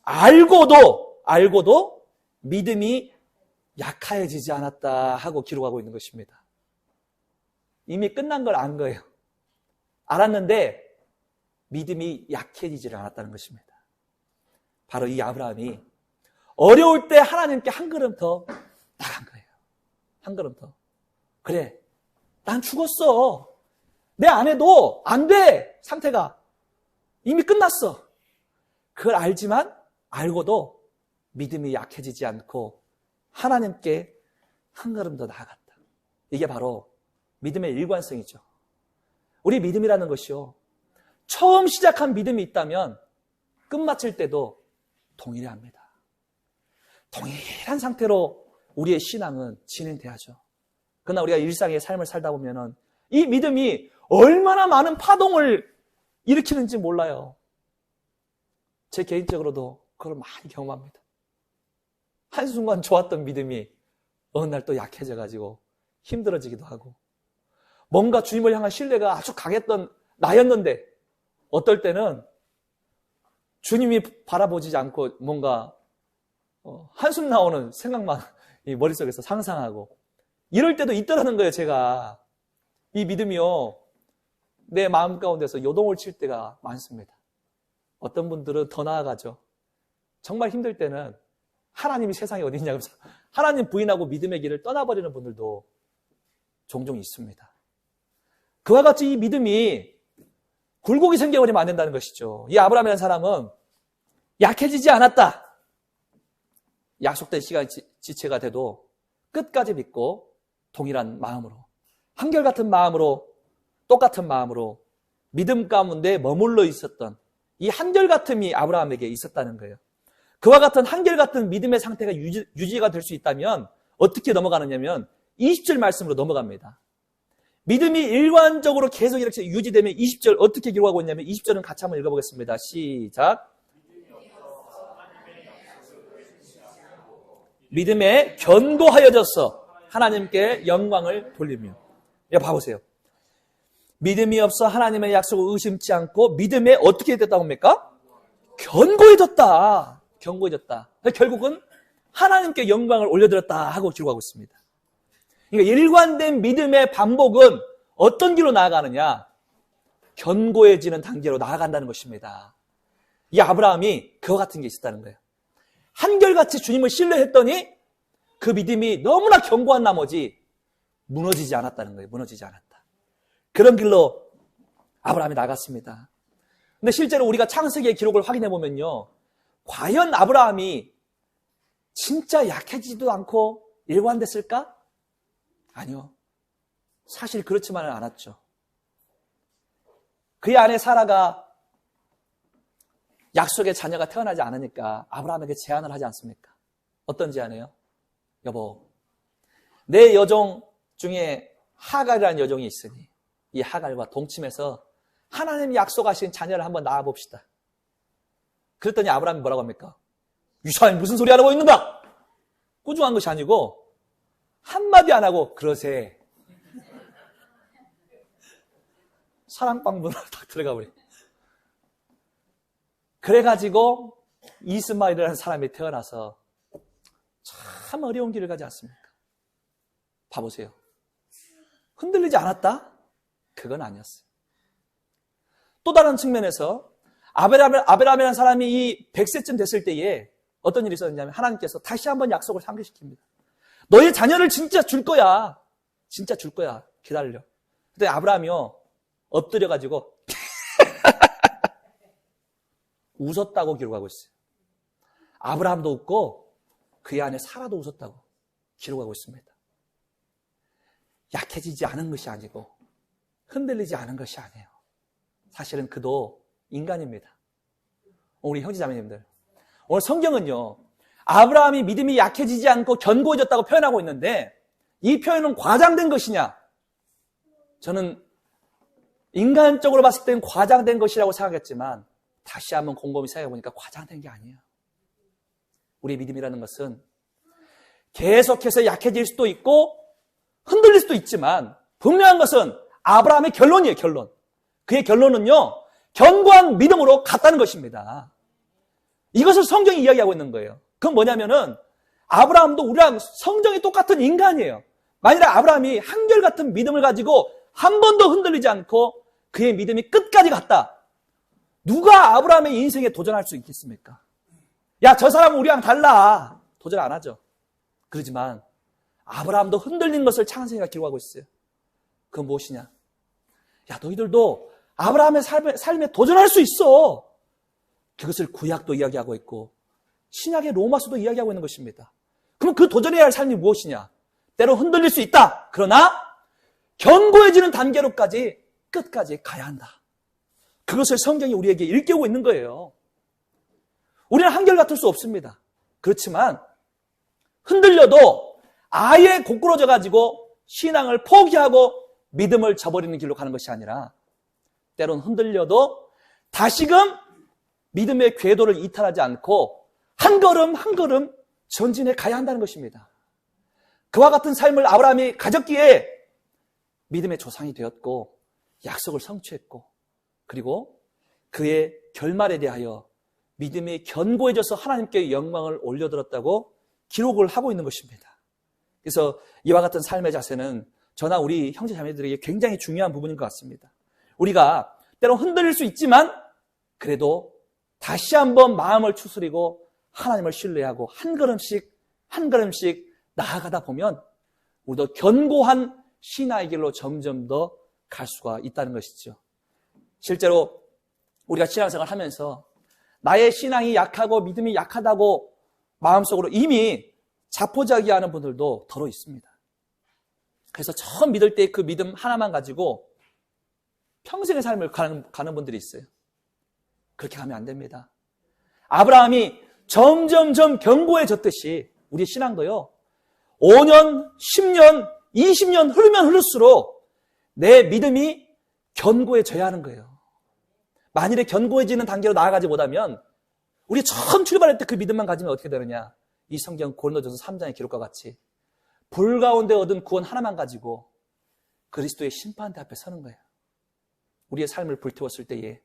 A: 알고도 믿음이 약해지지 않았다 하고 기록하고 있는 것입니다. 이미 끝난 걸 안 거예요. 알았는데 믿음이 약해지지 않았다는 것입니다. 바로 이 아브라함이 어려울 때 하나님께 한 걸음 더 나간 거예요. 한 걸음 더. 그래, 난 죽었어. 내 아내도 안 돼. 상태가 이미 끝났어. 그걸 알고도 믿음이 약해지지 않고 하나님께 한 걸음 더 나아갔다. 이게 바로 믿음의 일관성이죠. 우리 믿음이라는 것이요, 처음 시작한 믿음이 있다면 끝마칠 때도 동일해 합니다. 동일한 상태로 우리의 신앙은 진행돼야죠. 그러나 우리가 일상의 삶을 살다 보면은 이 믿음이 얼마나 많은 파동을 일으키는지 몰라요. 제 개인적으로도 그걸 많이 경험합니다. 한순간 좋았던 믿음이 어느 날 또 약해져가지고 힘들어지기도 하고, 뭔가 주님을 향한 신뢰가 아주 강했던 나였는데 어떨 때는 주님이 바라보지 않고 뭔가 한숨 나오는 생각만 이 머릿속에서 상상하고 이럴 때도 있더라는 거예요. 제가 이 믿음이요, 내 마음 가운데서 요동을 칠 때가 많습니다. 어떤 분들은 더 나아가죠. 정말 힘들 때는 하나님이 세상에 어디 있냐고 하나님 부인하고 믿음의 길을 떠나버리는 분들도 종종 있습니다. 그와 같이 이 믿음이 굴곡이 생겨버리면 안 된다는 것이죠. 이 아브라함이라는 사람은 약해지지 않았다. 약속된 시간 지체가 돼도 끝까지 믿고 동일한 마음으로, 한결같은 마음으로, 똑같은 마음으로 믿음 가운데 머물러 있었던 이 한결같음이 아브라함에게 있었다는 거예요. 그와 같은 한결같은 믿음의 상태가 유지가 될 수 있다면 어떻게 넘어가느냐면 20절 말씀으로 넘어갑니다. 믿음이 일관적으로 계속 이렇게 유지되면 20절 어떻게 기록하고 있냐면 20절은 같이 한번 읽어보겠습니다. 시작. 믿음에 견고하여져서 하나님께 영광을 돌리며. 봐보세요. 믿음이 없어 하나님의 약속을 의심치 않고 믿음에 어떻게 됐다고 합니까? 견고해졌다. 견고해졌다. 결국은 하나님께 영광을 올려드렸다 하고 기록하고 있습니다. 그러니까 일관된 믿음의 반복은 어떤 길로 나아가느냐? 견고해지는 단계로 나아간다는 것입니다. 이 아브라함이 그와 같은 게 있었다는 거예요. 한결같이 주님을 신뢰했더니 그 믿음이 너무나 견고한 나머지 무너지지 않았다는 거예요. 무너지지 않았다. 그런 길로 아브라함이 나갔습니다. 근데 실제로 우리가 창세기의 기록을 확인해 보면요, 과연 아브라함이 진짜 약해지지도 않고 일관됐을까? 아니요. 사실 그렇지만은 않았죠. 그의 아내 사라가 약속의 자녀가 태어나지 않으니까 아브라함에게 제안을 하지 않습니까? 어떤 제안이에요? 여보, 내 여종 중에 하갈이라는 여종이 있으니 이 하갈과 동침해서 하나님이 약속하신 자녀를 한번 낳아봅시다. 그랬더니 아브라함이 뭐라고 합니까? 이 사람이 무슨 소리 하고 있는가? 꾸중한 것이 아니고 한마디 안 하고 그러세. 사랑방문으로 딱 들어가 버려. 그래가지고 이스마엘이라는 사람이 태어나서 참 어려운 길을 가지 않습니까? 봐보세요. 흔들리지 않았다? 그건 아니었어요. 또 다른 측면에서 아브라함이라는 사람이 이 100세쯤 됐을 때에 어떤 일이 있었냐면 하나님께서 다시 한번 약속을 상기시킵니다. 너의 자녀를 진짜 줄 거야. 진짜 줄 거야. 기다려. 그때 아브라함이요, 엎드려가지고 웃었다고 기록하고 있어요. 아브라함도 웃고 그의 아내 사라도 웃었다고 기록하고 있습니다. 약해지지 않은 것이 아니고 흔들리지 않은 것이 아니에요. 사실은 그도 인간입니다. 우리 형제자매님들, 오늘 성경은요, 아브라함이 믿음이 약해지지 않고 견고해졌다고 표현하고 있는데 이 표현은 과장된 것이냐? 저는 인간적으로 봤을 땐 과장된 것이라고 생각했지만 다시 한번 곰곰이 생각해보니까 과장된 게 아니에요. 우리 믿음이라는 것은 계속해서 약해질 수도 있고 흔들릴 수도 있지만 분명한 것은 아브라함의 결론이에요. 결론. 그의 결론은요, 견고한 믿음으로 갔다는 것입니다. 이것을 성경이 이야기하고 있는 거예요. 그건 뭐냐면은 아브라함도 우리랑 성정이 똑같은 인간이에요. 만일에 아브라함이 한결같은 믿음을 가지고 한 번도 흔들리지 않고 그의 믿음이 끝까지 갔다. 누가 아브라함의 인생에 도전할 수 있겠습니까? 야, 저 사람은 우리랑 달라. 도전 안 하죠. 그러지만 아브라함도 흔들린 것을 창세기가 기록하고 있어요. 그건 무엇이냐? 야, 너희들도 아브라함의 삶에 도전할 수 있어. 그것을 구약도 이야기하고 있고 신약의 로마서도 이야기하고 있는 것입니다. 그럼 그 도전해야 할 삶이 무엇이냐? 때로 흔들릴 수 있다. 그러나 견고해지는 단계로까지 끝까지 가야 한다. 그것을 성경이 우리에게 일깨우고 있는 거예요. 우리는 한결같을 수 없습니다. 그렇지만 흔들려도 아예 고꾸러져 가지고 신앙을 포기하고 믿음을 저버리는 길로 가는 것이 아니라 때론 흔들려도 다시금 믿음의 궤도를 이탈하지 않고 한 걸음 한 걸음 전진해 가야 한다는 것입니다. 그와 같은 삶을 아브라함이 가졌기에 믿음의 조상이 되었고 약속을 성취했고 그리고 그의 결말에 대하여 믿음이 견고해져서 하나님께 영광을 올려드렸다고 기록을 하고 있는 것입니다. 그래서 이와 같은 삶의 자세는 저나 우리 형제 자매들에게 굉장히 중요한 부분인 것 같습니다. 우리가 때로 흔들릴 수 있지만 그래도 다시 한번 마음을 추스리고 하나님을 신뢰하고 한 걸음씩 나아가다 보면 우리도 견고한 신앙의 길로 점점 더 갈 수가 있다는 것이죠. 실제로 우리가 신앙생활을 하면서 나의 신앙이 약하고 믿음이 약하다고 마음속으로 이미 자포자기하는 분들도 더러 있습니다. 그래서 처음 믿을 때 그 믿음 하나만 가지고 평생의 삶을 가는 분들이 있어요. 그렇게 가면 안 됩니다. 아브라함이 점점점 견고해졌듯이 우리 신앙도요. 5년, 10년, 20년 흐르면 흐를수록 내 믿음이 견고해져야 하는 거예요. 만일에 견고해지는 단계로 나아가지 못하면 우리 처음 출발할 때 그 믿음만 가지면 어떻게 되느냐. 이 성경 고린도전서 3장의 기록과 같이 불 가운데 얻은 구원 하나만 가지고 그리스도의 심판대 앞에 서는 거예요. 우리의 삶을 불태웠을 때에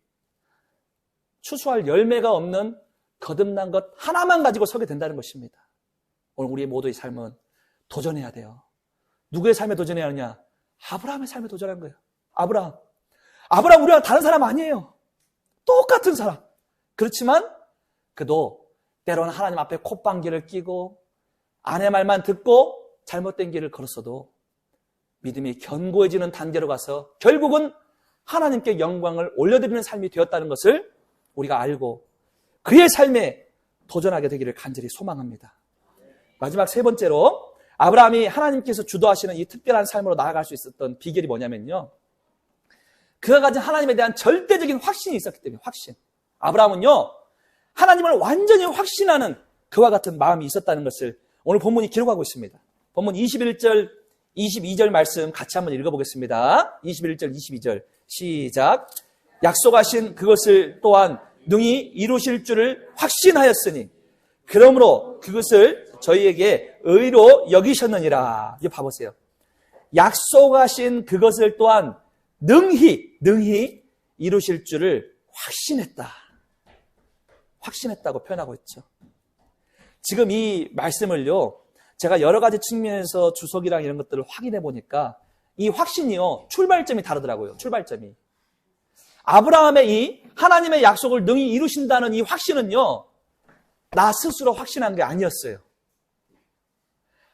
A: 추수할 열매가 없는 거듭난 것 하나만 가지고 서게 된다는 것입니다. 오늘 우리의 모두의 삶은 도전해야 돼요. 누구의 삶에 도전해야 하느냐? 아브라함의 삶에 도전한 거예요. 아브라함 우리랑 다른 사람 아니에요. 똑같은 사람. 그렇지만 그도 때로는 하나님 앞에 콧방귀를 끼고 아내 말만 듣고 잘못된 길을 걸었어도 믿음이 견고해지는 단계로 가서 결국은 하나님께 영광을 올려드리는 삶이 되었다는 것을 우리가 알고 그의 삶에 도전하게 되기를 간절히 소망합니다. 마지막 세 번째로 아브라함이 하나님께서 주도하시는 이 특별한 삶으로 나아갈 수 있었던 비결이 뭐냐면요. 그가 가진 하나님에 대한 절대적인 확신이 있었기 때문에 확신. 아브라함은요. 하나님을 완전히 확신하는 그와 같은 마음이 있었다는 것을 오늘 본문이 기록하고 있습니다. 본문 21절, 22절 말씀 같이 한번 읽어보겠습니다. 21절, 22절 시작. 약속하신 그것을 또한 능히 이루실 줄을 확신하였으니 그러므로 그것을 저희에게 의로 여기셨느니라. 이거 봐보세요. 약속하신 그것을 또한 능히 이루실 줄을 확신했다고 표현하고 있죠. 지금 이 말씀을요, 제가 여러 가지 측면에서 주석이랑 이런 것들을 확인해 보니까 이 확신이요, 출발점이 다르더라고요. 출발점이. 아브라함의 이 하나님의 약속을 능히 이루신다는 이 확신은요, 나 스스로 확신한 게 아니었어요.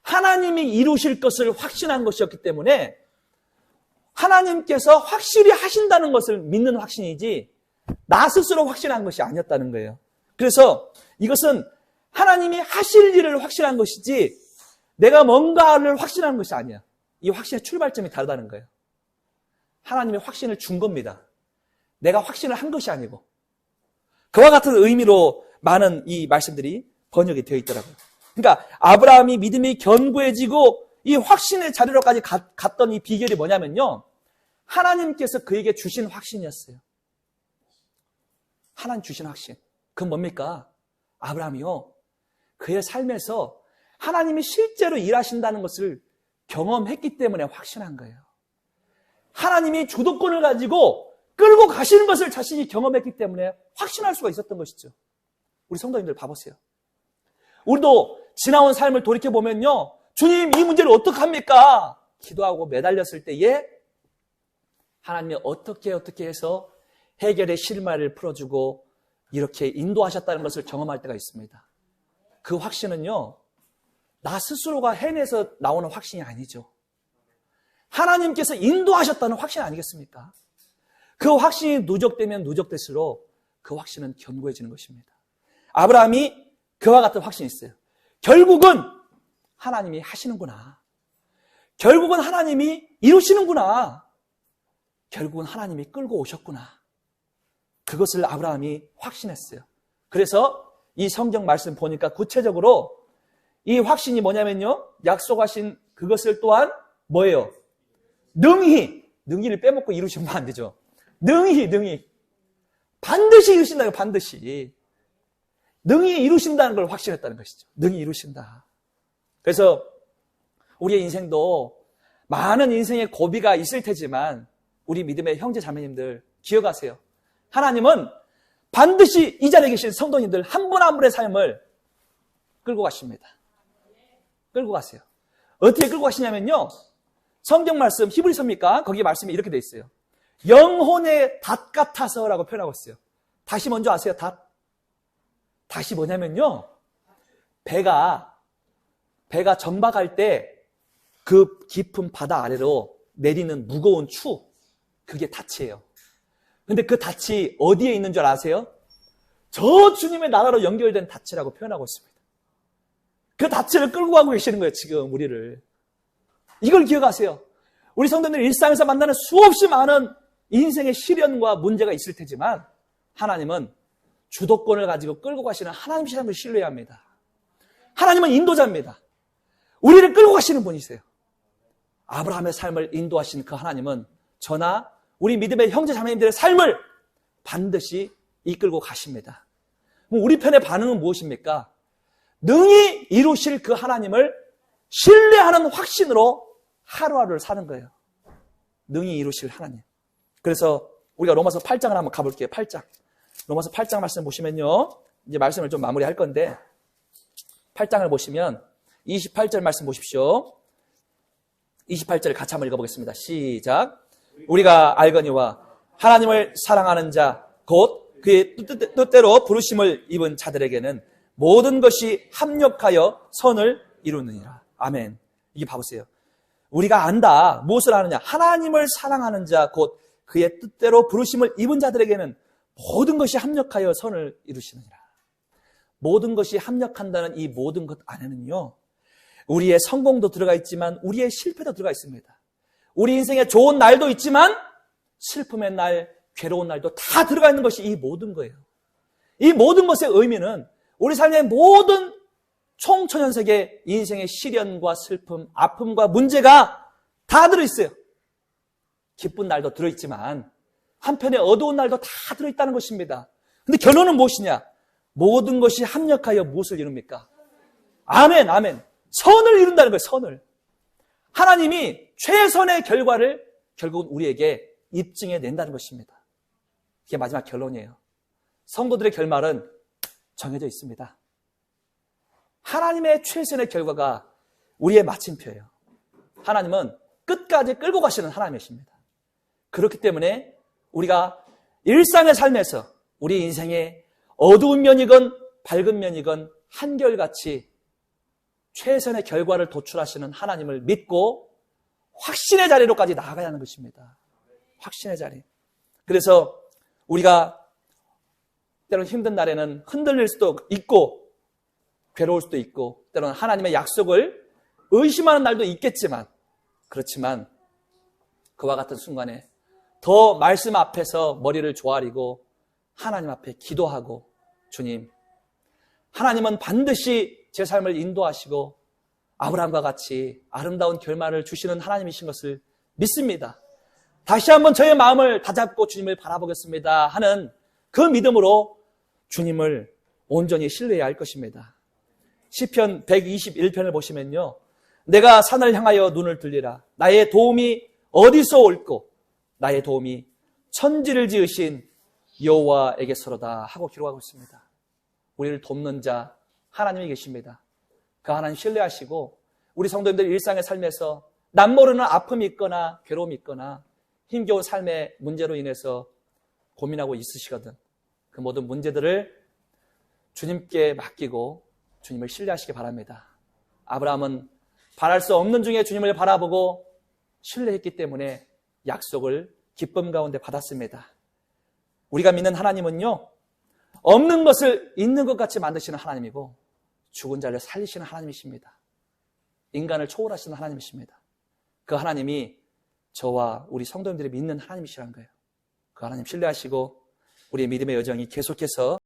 A: 하나님이 이루실 것을 확신한 것이었기 때문에 하나님께서 확실히 하신다는 것을 믿는 확신이지 나 스스로 확신한 것이 아니었다는 거예요. 그래서 이것은 하나님이 하실 일을 확신한 것이지 내가 뭔가를 확신하는 것이 아니야. 이 확신의 출발점이 다르다는 거예요. 하나님의 확신을 준 겁니다. 내가 확신을 한 것이 아니고. 그와 같은 의미로 많은 이 말씀들이 번역이 되어 있더라고요. 그러니까 아브라함이 믿음이 견고해지고 이 확신의 자리로까지 갔던 이 비결이 뭐냐면요. 하나님께서 그에게 주신 확신이었어요. 하나님 주신 확신. 그건 뭡니까? 아브라함이요. 그의 삶에서 하나님이 실제로 일하신다는 것을 경험했기 때문에 확신한 거예요. 하나님이 주도권을 가지고 끌고 가시는 것을 자신이 경험했기 때문에 확신할 수가 있었던 것이죠. 우리 성도님들 봐보세요. 우리도 지나온 삶을 돌이켜보면요, 주님, 이 문제를 어떡합니까? 기도하고 매달렸을 때에 하나님이 어떻게 해서 해결의 실마리를 풀어주고 이렇게 인도하셨다는 것을 경험할 때가 있습니다. 그 확신은요, 나 스스로가 해내서 나오는 확신이 아니죠. 하나님께서 인도하셨다는 확신 아니겠습니까? 그 확신이 누적되면 누적될수록 그 확신은 견고해지는 것입니다. 아브라함이 그와 같은 확신이 있어요. 결국은 하나님이 하시는구나. 결국은 하나님이 이루시는구나. 결국은 하나님이 끌고 오셨구나. 그것을 아브라함이 확신했어요. 그래서 이 성경 말씀 보니까 구체적으로 이 확신이 뭐냐면요, 약속하신 그것을 또한 뭐예요? 능히를 빼먹고 이루시면 안 되죠. 능히 반드시 이루신다요. 반드시 능히 이루신다는 걸 확신했다는 것이죠. 능히 이루신다. 그래서 우리의 인생도 많은 인생의 고비가 있을 테지만 우리 믿음의 형제 자매님들 기억하세요. 하나님은 반드시 이 자리에 계신 성도님들 한 분 한 분의 삶을 끌고 가십니다. 끌고 가세요. 어떻게 끌고 가시냐면요, 성경 말씀 히브리서입니까? 거기 말씀이 이렇게 돼 있어요. 영혼의 닷 같아서라고 표현하고 있어요. 다시 먼저 아세요? 다시 뭐냐면요, 배가 전박할 때 그 깊은 바다 아래로 내리는 무거운 추, 그게 닻이에요. 근데 그 닻이 어디에 있는 줄 아세요? 저 주님의 나라로 연결된 닻이라고 표현하고 있습니다. 그 닻을 끌고 가고 계시는 거예요, 지금 우리를. 이걸 기억하세요. 우리 성도들 일상에서 만나는 수없이 많은 인생의 시련과 문제가 있을 테지만 하나님은 주도권을 가지고 끌고 가시는 하나님이시라는 걸 신뢰해야 합니다. 하나님은 인도자입니다. 우리를 끌고 가시는 분이세요. 아브라함의 삶을 인도하신 그 하나님은 저나 우리 믿음의 형제 자매님들의 삶을 반드시 이끌고 가십니다. 우리 편의 반응은 무엇입니까? 능히 이루실 그 하나님을 신뢰하는 확신으로 하루하루를 사는 거예요. 능히 이루실 하나님. 그래서 우리가 로마서 8장을 한번 가볼게요. 8장. 로마서 8장 말씀 보시면요, 이제 말씀을 좀 마무리할 건데 8장을 보시면 28절 말씀 보십시오. 28절을 같이 한번 읽어보겠습니다. 시작. 우리가 알거니와 하나님을 사랑하는 자 곧 그의 뜻대로 부르심을 입은 자들에게는 모든 것이 합력하여 선을 이루느니라. 아멘. 이게 봐보세요. 우리가 안다. 무엇을 아느냐? 하나님을 사랑하는 자 곧 그의 뜻대로 부르심을 입은 자들에게는 모든 것이 합력하여 선을 이루시느니라. 모든 것이 합력한다는 이 모든 것 안에는요, 우리의 성공도 들어가 있지만 우리의 실패도 들어가 있습니다. 우리 인생에 좋은 날도 있지만 슬픔의 날, 괴로운 날도 다 들어가 있는 것이 이 모든 거예요. 이 모든 것의 의미는 우리 삶의 모든 총천연색의 인생의 시련과 슬픔, 아픔과 문제가 다 들어있어요. 기쁜 날도 들어있지만 한편에 어두운 날도 다 들어있다는 것입니다. 근데 결론은 무엇이냐? 모든 것이 합력하여 무엇을 이룹니까? 아멘, 아멘. 선을 이룬다는 거예요, 선을. 하나님이 최선의 결과를 결국은 우리에게 입증해 낸다는 것입니다. 이게 마지막 결론이에요. 성도들의 결말은 정해져 있습니다. 하나님의 최선의 결과가 우리의 마침표예요. 하나님은 끝까지 끌고 가시는 하나님이십니다. 그렇기 때문에 우리가 일상의 삶에서 우리 인생의 어두운 면이건 밝은 면이건 한결같이 최선의 결과를 도출하시는 하나님을 믿고 확신의 자리로까지 나아가야 하는 것입니다. 확신의 자리. 그래서 우리가 때로는 힘든 날에는 흔들릴 수도 있고 괴로울 수도 있고 때로는 하나님의 약속을 의심하는 날도 있겠지만, 그렇지만 그와 같은 순간에 더 말씀 앞에서 머리를 조아리고 하나님 앞에 기도하고, 주님, 하나님은 반드시 제 삶을 인도하시고 아브라함과 같이 아름다운 결말을 주시는 하나님이신 것을 믿습니다. 다시 한번 저의 마음을 다잡고 주님을 바라보겠습니다 하는 그 믿음으로 주님을 온전히 신뢰해야 할 것입니다. 시편 121편을 보시면요, 내가 산을 향하여 눈을 들리라. 나의 도움이 어디서 올꼬? 나의 도움이 천지를 지으신 여호와에게서로다 하고 기록하고 있습니다. 우리를 돕는 자 하나님이 계십니다. 그 하나님 신뢰하시고 우리 성도님들 일상의 삶에서 남모르는 아픔이 있거나 괴로움이 있거나 힘겨운 삶의 문제로 인해서 고민하고 있으시거든. 그 모든 문제들을 주님께 맡기고 주님을 신뢰하시기 바랍니다. 아브라함은 바랄 수 없는 중에 주님을 바라보고 신뢰했기 때문에 약속을 기쁨 가운데 받았습니다. 우리가 믿는 하나님은요, 없는 것을 있는 것 같이 만드시는 하나님이고 죽은 자를 살리시는 하나님이십니다. 인간을 초월하시는 하나님이십니다. 그 하나님이 저와 우리 성도님들이 믿는 하나님이시란 거예요. 그 하나님 신뢰하시고 우리의 믿음의 여정이 계속해서